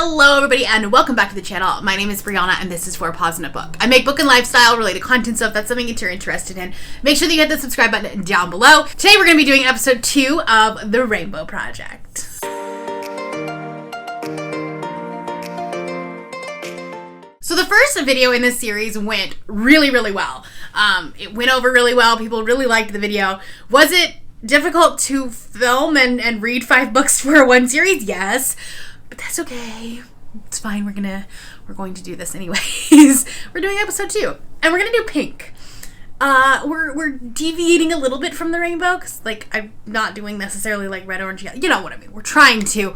Hello everybody and welcome back to the channel. My name is Brianna and this is For a Pause in a Book. I make book and lifestyle related content, so if that's something that you're interested in, make sure that you hit the subscribe button down below. Today we're going to be doing episode 2 of The Rainbow Project. So the first video in this series went really well. It went over really well. People really liked the video. Was it difficult to film and read 5 books for one series? Yes. But that's okay. It's fine. We're going to do this anyways. We're doing episode 2, and we're gonna do pink. We're deviating a little bit from the rainbow because, like, I'm not doing necessarily like red, orange, yellow. You know what I mean? We're trying to,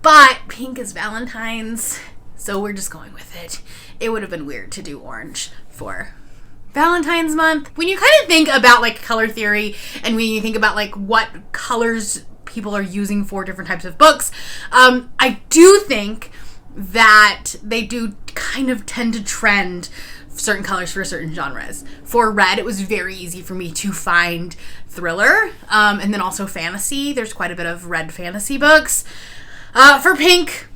but pink is Valentine's, so we're just going with it. It would have been weird to do orange for Valentine's month. When you kind of think about like color theory, and when you think about like what colors people are using for different types of books, I do think that they do kind of tend to trend certain colors for certain genres. For red, it was very easy for me to find thriller, and then also fantasy. There's quite a bit of red fantasy books. For pink,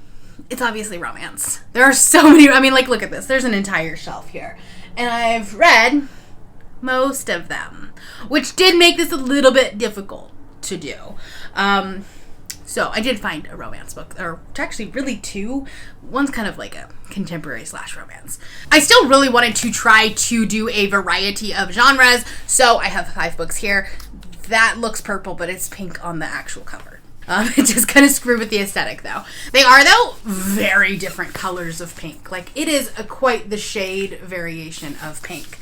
it's obviously romance. There are so many. I mean, like, look at this. There's an entire shelf here, and I've read most of them, which did make this a little bit difficult to do. So I did find a romance book, or actually really 2. One's kind of like a contemporary / romance. I still really wanted to try to do a variety of genres, so I have 5 books here. That looks purple, but it's pink on the actual cover. It just kind of screwed with the aesthetic, though. They are, though, very different colors of pink. Like, it is quite the shade variation of pink.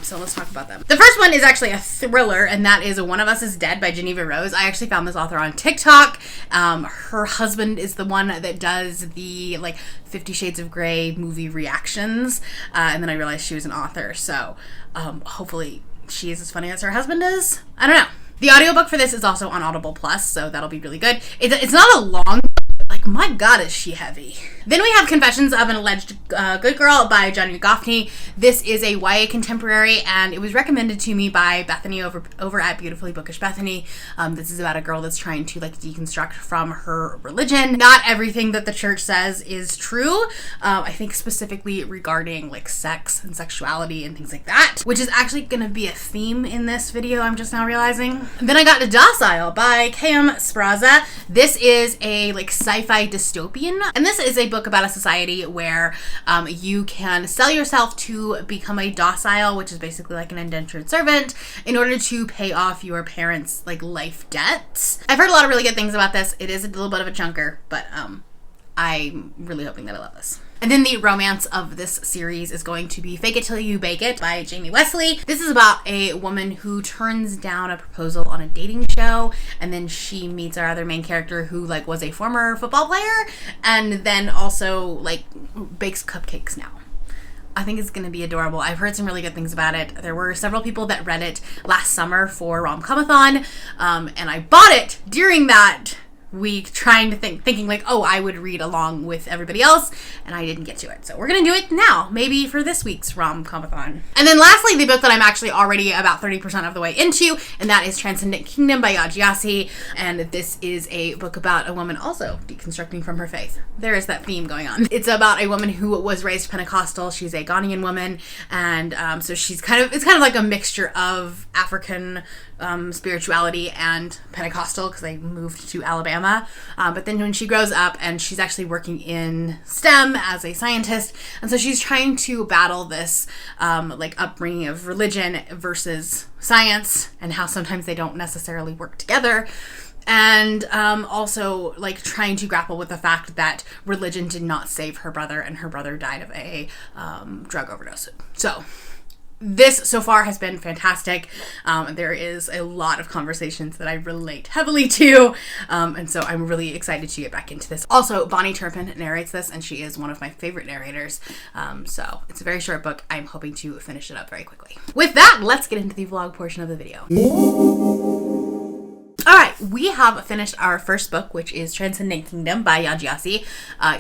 So let's talk about them. The first one is actually a thriller, and that is One of Us is Dead by Geneva Rose. I actually found this author on TikTok. Her husband is the one that does the, like, 50 Shades of Grey movie reactions, and then I realized she was an author, so hopefully she is as funny as her husband is. I don't know. The audiobook for this is also on Audible Plus, so that'll be really good. It's not a long, like, my god, is she heavy. Then we have Confessions of an Alleged Good Girl by Johnny Goffney. This is a YA contemporary, and it was recommended to me by Bethany over at Beautifully Bookish Bethany. This is about a girl that's trying to, like, deconstruct from her religion. Not everything that the church says is true. I think specifically regarding, like, sex and sexuality and things like that, which is actually going to be a theme in this video, I'm just now realizing. Then I got Docile by K.M. Spraza. This is a, like, sci-fi dystopian, and this is a book about a society where you can sell yourself to become a docile, which is basically like an indentured servant, in order to pay off your parents' like life debts. I've heard a lot of really good things about this. It is a little bit of a chunker, but I'm really hoping that I love this. And then the romance of this series is going to be Fake It Till You Bake It by Jamie Wesley. This is about a woman who turns down a proposal on a dating show, and then she meets our other main character who, like, was a former football player, and then also, like, bakes cupcakes now. I think it's going to be adorable. I've heard some really good things about it. There were several people that read it last summer for Rom-Comathon, and I bought it during that week trying to thinking like, oh, I would read along with everybody else, and I didn't get to it. So we're gonna do it now, maybe for this week's Rom-Comathon. And then lastly, the book that I'm actually already about 30% of the way into, and that is Transcendent Kingdom by Yaa Gyasi. And this is a book about a woman also deconstructing from her faith. There is that theme going on. It's about a woman who was raised Pentecostal. She's a Ghanaian woman, and so it's kind of like a mixture of African spirituality and Pentecostal, because they moved to Alabama. But then when she grows up, and she's actually working in STEM as a scientist, and so she's trying to battle this like upbringing of religion versus science, and how sometimes they don't necessarily work together. And also, like, trying to grapple with the fact that religion did not save her brother, and her brother died of a drug overdose. So this so far has been fantastic. There is a lot of conversations that I relate heavily to, and so I'm really excited to get back into this. Also, Bonnie Turpin narrates this, and she is one of my favorite narrators, so it's a very short book. I'm hoping to finish it up very quickly. With that, let's get into the vlog portion of the video. All right, we have finished our first book, which is Transcendent Kingdom by Yaa Gyasi.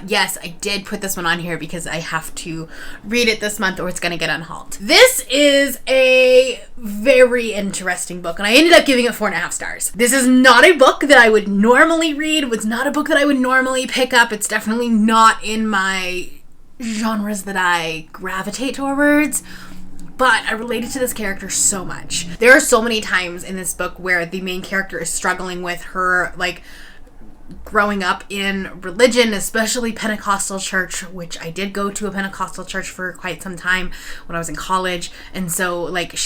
Yes, I did put this one on here because I have to read it this month or it's going to get unhauled. This is a very interesting book, and I ended up giving it 4.5 stars. This is not a book that I would normally read. It's not a book that I would normally pick up. It's definitely not in my genres that I gravitate towards. But I related to this character so much. There are so many times in this book where the main character is struggling with her, like, growing up in religion, especially Pentecostal church, which I did go to a Pentecostal church for quite some time when I was in college. And so, like,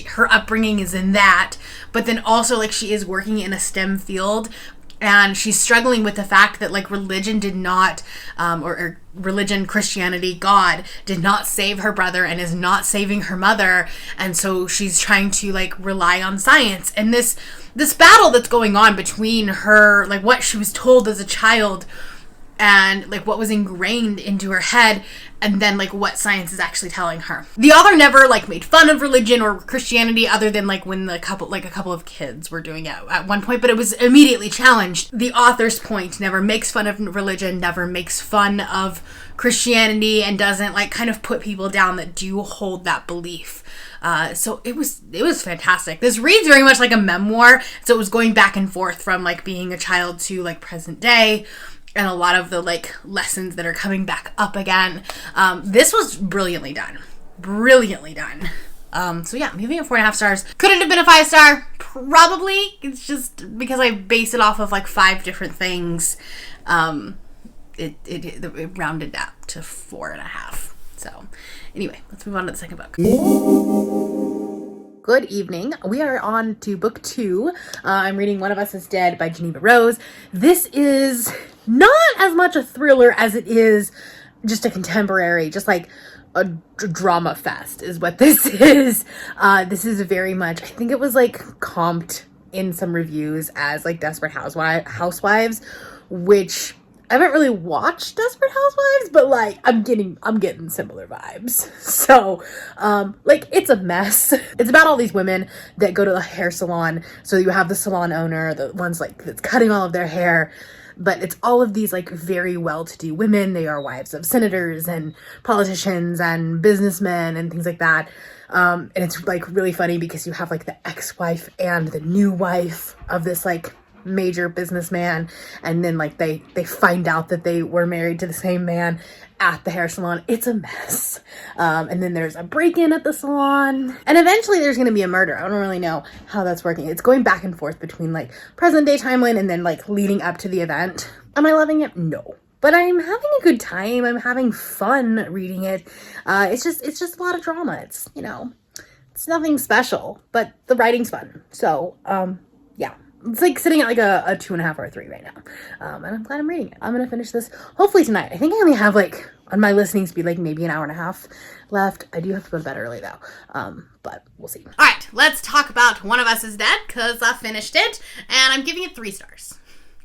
her upbringing is in that. But then also, like, she is working in a STEM field. And she's struggling with the fact that, like, religion did not, or religion, Christianity, God did not save her brother and is not saving her mother. And so she's trying to, like, rely on science. And this battle that's going on between her, like, what she was told as a child and, like, what was ingrained into her head, and then, like, what science is actually telling her. The author never, like, made fun of religion or Christianity other than, like, when a couple of kids were doing it at one point, but it was immediately challenged. The author's point never makes fun of religion, never makes fun of Christianity, and doesn't, like, kind of put people down that do hold that belief. So it was fantastic. This reads very much like a memoir, so it was going back and forth from, like, being a child to, like, present day, and a lot of the, like, lessons that are coming back up again. This was brilliantly done. Brilliantly done. So yeah, I'm giving it 4.5 stars. Could it have been a 5-star? Probably. It's just because I base it off of, like, 5 different things. It rounded up to 4.5. So anyway, let's move on to the second book. Good evening. We are on to book 2. I'm reading One of Us is Dead by Geneva Rose. This is not as much a thriller as it is just a contemporary, just like a drama fest is what this is. This is very much, I think it was, like, comped in some reviews as, like, Desperate Housewives, which I haven't really watched Desperate Housewives, but, like, I'm getting similar vibes. So, like, it's a mess. It's about all these women that go to the hair salon. So you have the salon owner, the ones, like, that's cutting all of their hair. But it's all of these, like, very well-to-do women. They are wives of senators and politicians and businessmen and things like that. And it's, like, really funny because you have, like, the ex-wife and the new wife of this, like, major businessman, and then, like, they find out that they were married to the same man at the hair salon. It's a mess. And then there's a break-in at the salon, and eventually there's going to be a murder. I don't really know how that's working. It's going back and forth between, like, present day timeline and then, like, leading up to the event. Am I loving it? No. But I'm having a good time. I'm having fun reading it. It's just a lot of drama. It's, you know, it's nothing special, but the writing's fun. So, yeah. It's like sitting at, like, a 2.5 or a 3 right now. And I'm glad I'm reading it. I'm going to finish this hopefully tonight. I think I only have, like, on my listening speed, like, maybe an hour and a half left. I do have to go to bed early, though. But we'll see. All right, let's talk about One of Us is Dead, because I finished it, and I'm giving it 3 stars.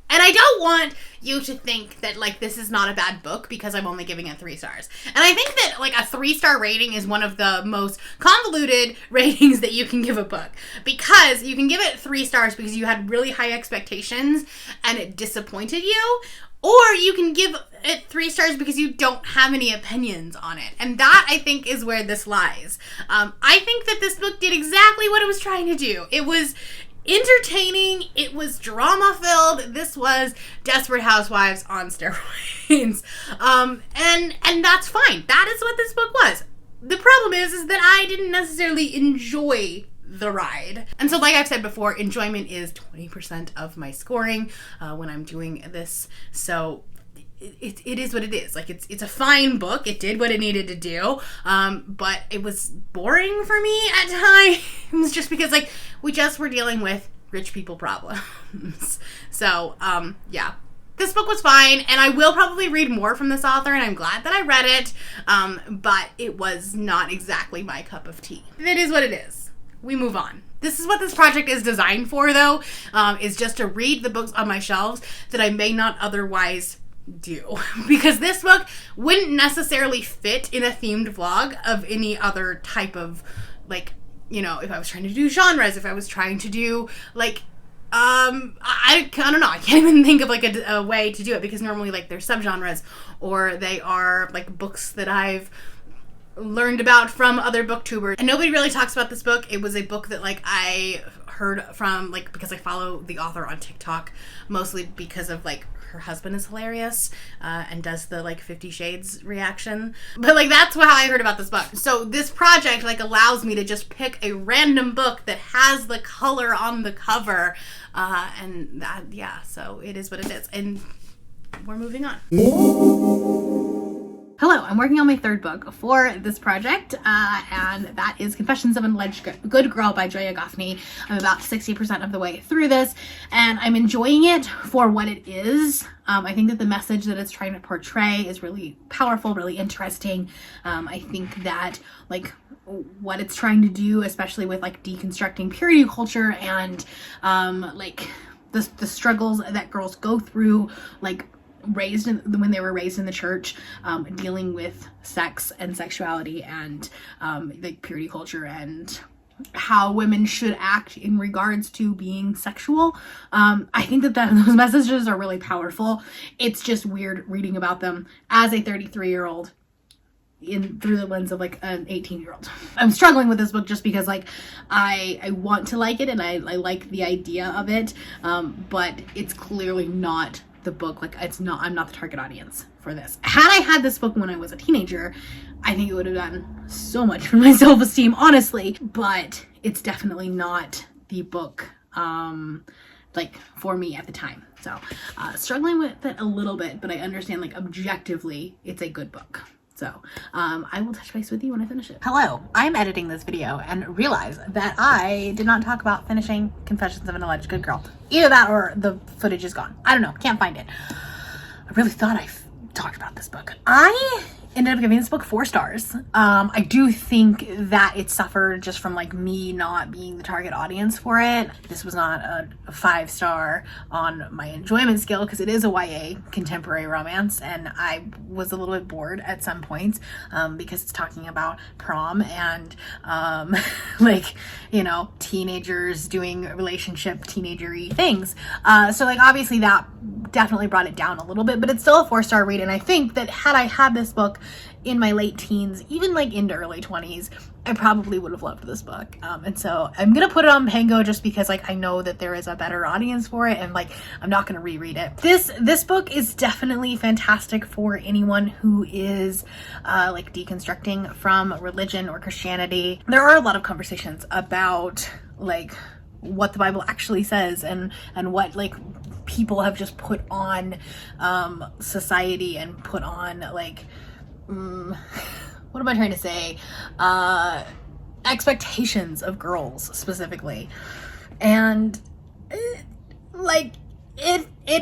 And I don't want you to think that, like, this is not a bad book because I'm only giving it 3 stars. And I think that, like, a 3-star rating is one of the most convoluted ratings that you can give a book. Because you can give it 3 stars because you had really high expectations and it disappointed you. Or you can give it 3 stars because you don't have any opinions on it. And that, I think, is where this lies. I think that this book did exactly what it was trying to do. It was entertaining. It was drama filled. This was Desperate Housewives on steroids. And that's fine. That is what this book was. The problem is that I didn't necessarily enjoy the ride. And so, like I've said before, enjoyment is 20% of my scoring when I'm doing this. So it is what it is. Like, it's a fine book. It did what it needed to do. But it was boring for me at times just because, like, we just were dealing with rich people problems. So, yeah. This book was fine, and I will probably read more from this author, and I'm glad that I read it, but it was not exactly my cup of tea. It is what it is. We move on. This is what this project is designed for, though, is just to read the books on my shelves that I may not otherwise do. Because this book wouldn't necessarily fit in a themed vlog of any other type of, like, you know, if I was trying to do genres, if I was trying to do, like, I don't know. I can't even think of like a way to do it, because normally like they're subgenres, or they are like books that I've learned about from other booktubers, and nobody really talks about this book. It was a book that like I heard from, like, because I follow the author on TikTok, mostly because of like her husband is hilarious and does the like 50 Shades reaction, but like that's how I heard about this book. So this project like allows me to just pick a random book that has the color on the cover, and that, yeah, so it is what it is, and we're moving on. Hello, I'm working on my third book for this project, and that is Confessions of an Alleged Good Girl by Joya Goffney. I'm about 60% of the way through this, and I'm enjoying it for what it is. I think that the message that it's trying to portray is really powerful, really interesting. I think that, like, what it's trying to do, especially with, like, deconstructing purity culture and, like, the struggles that girls go through, like, when they were raised in the church, dealing with sex and sexuality and like purity culture and how women should act in regards to being sexual. I think that those messages are really powerful. It's just weird reading about them as a 33-year-old through the lens of like an 18-year-old. I'm struggling with this book just because like I want to like it, and I like the idea of it, but it's clearly not the book. Like, I'm not the target audience for this. Had I had this book when I was a teenager, I think it would have done so much for my self-esteem, honestly, but it's definitely not the book like for me at the time. So struggling with it a little bit, but I understand like objectively it's a good book. So I will touch base with you when I finish it. Hello, I'm editing this video and realize that I did not talk about finishing Confessions of an Alleged Good Girl. Either that or the footage is gone. I don't know, can't find it. I really thought I talked about this book. I ended up giving this book 4 stars. I do think that it suffered just from like me not being the target audience for it. This was not a 5-star on my enjoyment scale, because it is a YA contemporary romance, and I was a little bit bored at some points because it's talking about prom and like, you know, teenagers doing teenager-y things. So like obviously that definitely brought it down a little bit, but it's still a 4-star read. And I think that had I had this book in my late teens, even like into early 20s, I probably would have loved this book. And so I'm gonna put it on Pango just because like I know that there is a better audience for it, and like I'm not gonna reread it. This book is definitely fantastic for anyone who is like deconstructing from religion or Christianity. There are a lot of conversations about like what the Bible actually says and what like people have just put on society and put on like what am I trying to say? Expectations of girls specifically. And it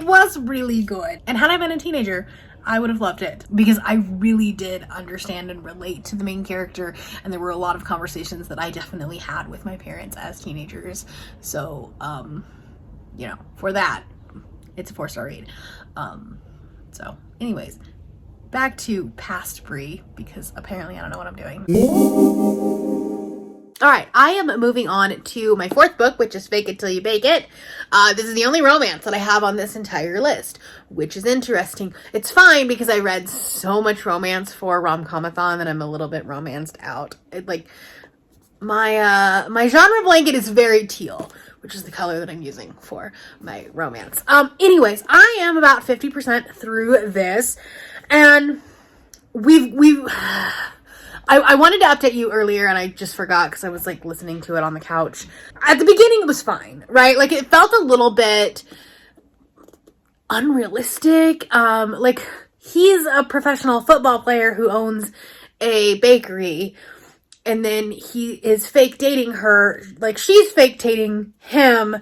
was really good. And had I been a teenager, I would have loved it, because I really did understand and relate to the main character, and there were a lot of conversations that I definitely had with my parents as teenagers. So, you know, for that, it's a 4-star read. So anyways, back to Past Brie, because apparently I don't know what I'm doing. All right, I am moving on to my 4th book, which is Fake It Till You Bake It. This is the only romance that I have on this entire list, which is interesting. It's fine because I read so much romance for Rom-Comathon that I'm a little bit romanced out. My genre blanket is very teal, which is the color that I'm using for my romance. Anyways, I am about 50% through this, and I wanted to update you earlier, and I just forgot because I was like listening to it on the couch. At the beginning, it was fine, right? Like it felt a little bit unrealistic. Like he's a professional football player who owns a bakery, and then he is fake dating her. Like she's fake dating him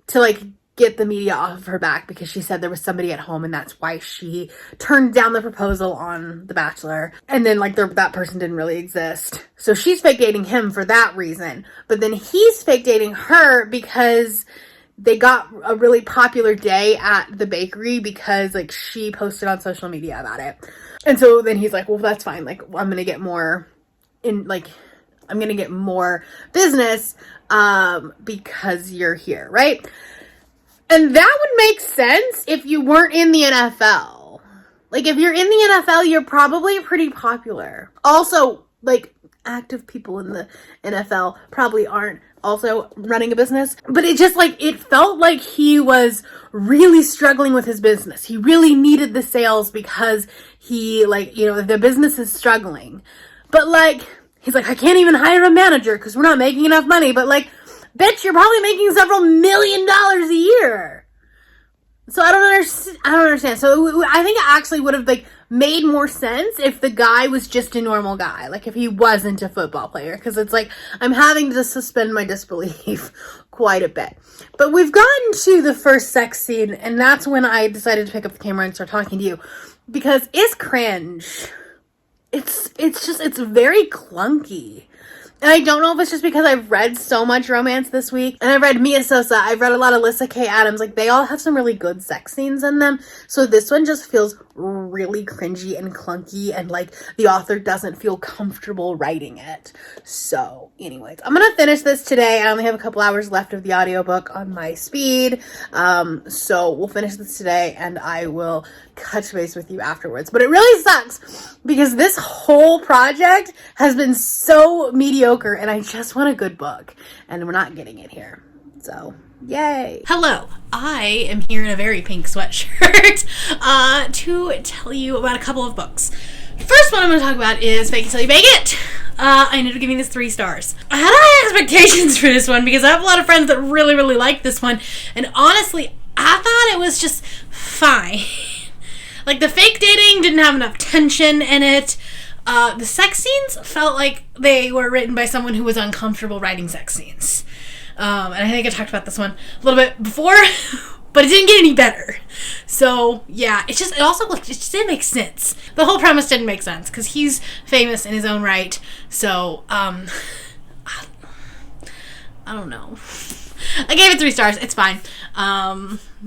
to like get the media off of her back because she said there was somebody at home, and that's why she turned down the proposal on The Bachelor. And then like that person didn't really exist. So she's fake dating him for that reason. But then he's fake dating her because they got a really popular day at the bakery because like she posted on social media about it. And so then he's like, well, that's fine. Like I'm going to get more business because you're here, right? And that would make sense if you weren't in the NFL. Like, if you're in the NFL, you're probably pretty popular. Also, like, active people in the NFL probably aren't also running a business. But it just, like, it felt like he was really struggling with his business. He really needed the sales because he, like, you know, the business is struggling. But, like, he's like, I can't even hire a manager because we're not making enough money. But, like, bitch, you're probably making several $1 million a year. So I don't understand. So I think it actually would have, like, made more sense if the guy was just a normal guy. Like, if he wasn't a football player. Because it's like, I'm having to suspend my disbelief quite a bit. But we've gotten to the first sex scene, and that's when I decided to pick up the camera and start talking to you. Because it's cringe. It's very clunky. And I don't know if it's just because I've read so much romance this week. And I've read Mia Sosa. I've read a lot of Lyssa Kay Adams. Like, they all have some really good sex scenes in them. So this one just feels really cringy and clunky. And, like, the author doesn't feel comfortable writing it. So, anyways, I'm going to finish this today. I only have a couple hours left of the audiobook on my speed. So we'll finish this today. And I will touch base with you afterwards. But it really sucks because this whole project has been so mediocre and I just want a good book and we're not getting it here. So, yay. Hello. I am here in a very pink sweatshirt to tell you about a couple of books. The first one I'm going to talk about is Fake It Till You Bake It. I ended up giving this 3 stars. I had high expectations for this one because I have a lot of friends that really, really like this one. And honestly, I thought it was just fine. Like, the fake dating didn't have enough tension in it. The sex scenes felt like they were written by someone who was uncomfortable writing sex scenes. And I think I talked about this one a little bit before, but it didn't get any better. So, yeah, it just didn't make sense. The whole premise didn't make sense, because he's famous in his own right. So, I don't know. I gave it 3 stars. It's fine.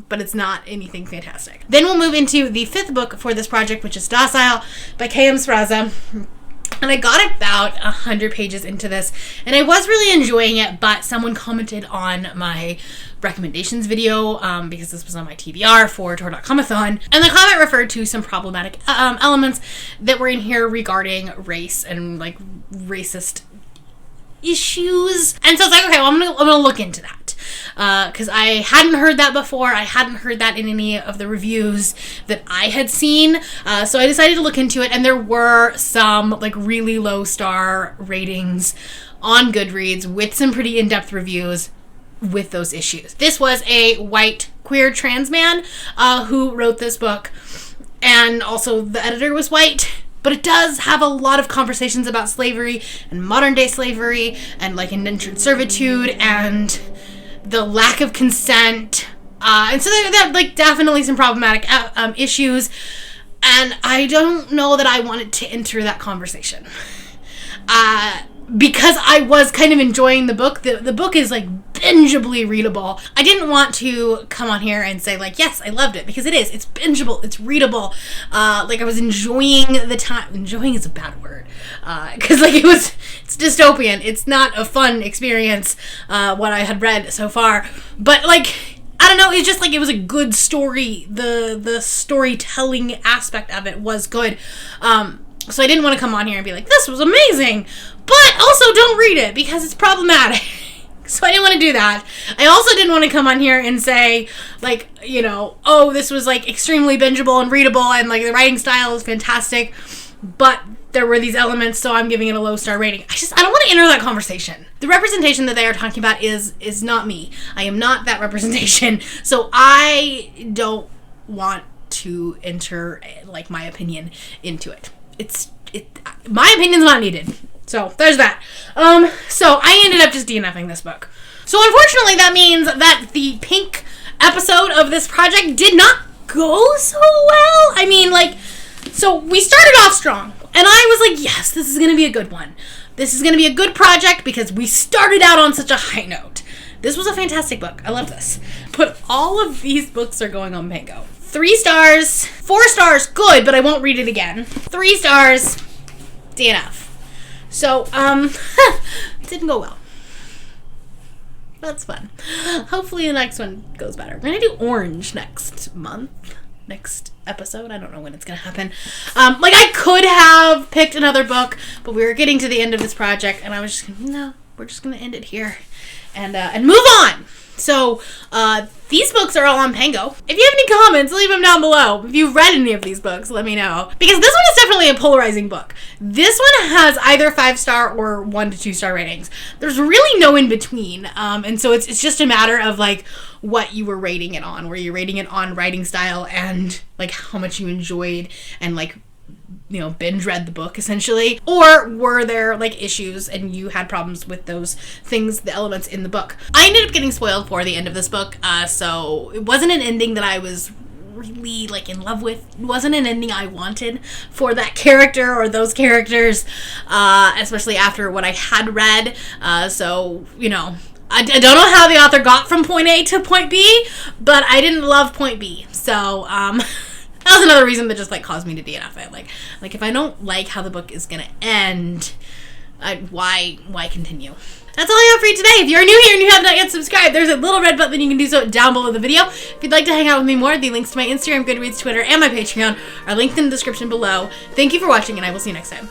But it's not anything fantastic. Then we'll move into the 5th book for this project, which is Docile by K.M. Sraza. And I got about 100 pages into this, and I was really enjoying it, but someone commented on my recommendations video, because this was on my TBR for Tor.comathon, and the comment referred to some problematic elements that were in here regarding race and, like, racist issues. And so I was like, okay, well, I'm gonna look into that. Because I hadn't heard that before. I hadn't heard that in any of the reviews that I had seen. So I decided to look into it, and there were some, like, really low star ratings on Goodreads with some pretty in-depth reviews with those issues. This was a white queer trans man who wrote this book, and also the editor was white. But it does have a lot of conversations about slavery and modern day slavery and, like, indentured servitude and the lack of consent. And so there are, like, definitely some problematic issues. And I don't know that I wanted to enter that conversation. Because I was kind of enjoying the book. The book is, like, bingeably readable. I didn't want to come on here and say, like, yes, I loved it, because it is. It's bingeable. It's readable. Like, I was enjoying the time. Enjoying is a bad word. Because, like, it's dystopian. It's not a fun experience, what I had read so far. But, like, I don't know, it's just, like, it was a good story. The storytelling aspect of it was good. So I didn't want to come on here and be like, this was amazing. But also don't read it because it's problematic. So I didn't want to do that. I also didn't want to come on here and say, like, you know, oh, this was, like, extremely bingeable and readable and, like, the writing style is fantastic, but there were these elements, so I'm giving it a low star rating. I don't want to enter that conversation. The representation that they are talking about is not me. I am not that representation. So I don't want to enter, like, my opinion into it. My opinion's not needed. So, there's that. So I ended up just DNFing this book. So, unfortunately, that means that the pink episode of this project did not go so well. I mean, like, so we started off strong. And I was like, yes, this is going to be a good one. This is going to be a good project because we started out on such a high note. This was a fantastic book. I love this. But all of these books are going on Mango. 3 stars. 4 stars, good, but I won't read it again. 3 stars, DNF. So, it didn't go well. That's fun. Hopefully the next one goes better. We're gonna do orange next month. Next episode. I don't know when it's gonna happen. Like, I could have picked another book, but we were getting to the end of this project, and I was just gonna, no, we're just gonna end it here and move on. So, these books are all on Pango. If you have any comments, leave them down below. If you've read any of these books, let me know. Because this one is definitely a polarizing book. This one has either 5-star or 1 to 2-star ratings. There's really no in between. And so it's just a matter of, like, what you were rating it on. Were you rating it on writing style and, like, how much you enjoyed and, like, you know, binge read the book essentially, or were there like issues and you had problems with those things, the elements in the book. I ended up getting spoiled for the end of this book, so it wasn't an ending that I was really like in love with. It wasn't an ending I wanted for that character or those characters, especially after what I had read. So, you know, I don't know how the author got from point A to point B, but I didn't love point B. So, that was another reason that just like caused me to DNF it. Like if I don't like how the book is gonna end, why continue? That's all I have for you today. If you're new here and you have not yet subscribed, there's a little red button. You can do so down below the video. If you'd like to hang out with me more, the links to my Instagram, Goodreads, Twitter, and my Patreon are linked in the description below. Thank you for watching, and I will see you next time.